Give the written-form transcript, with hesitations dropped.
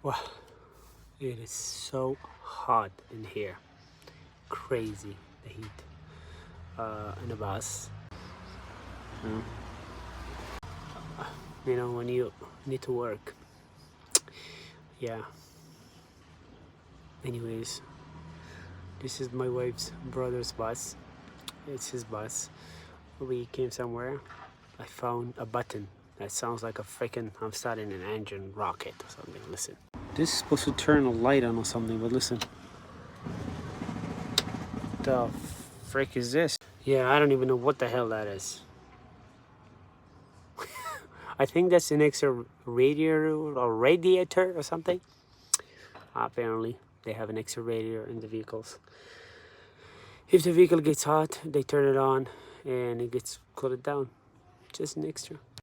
Wow, it is so hot in here. Crazy, the heat in the bus. Mm. When you need to work. Yeah. Anyways, this is my wife's brother's bus. It's his bus. We came somewhere. I found a button that sounds like a freaking I'm starting an engine rocket or something. Listen. This is supposed to turn a light on or something, but listen. The frick is this? Yeah, I don't even know what the hell that is. I think that's an extra radiator or something. Apparently, they have an extra radiator in the vehicles. If the vehicle gets hot, they turn it on and it gets cooled down. Just an extra.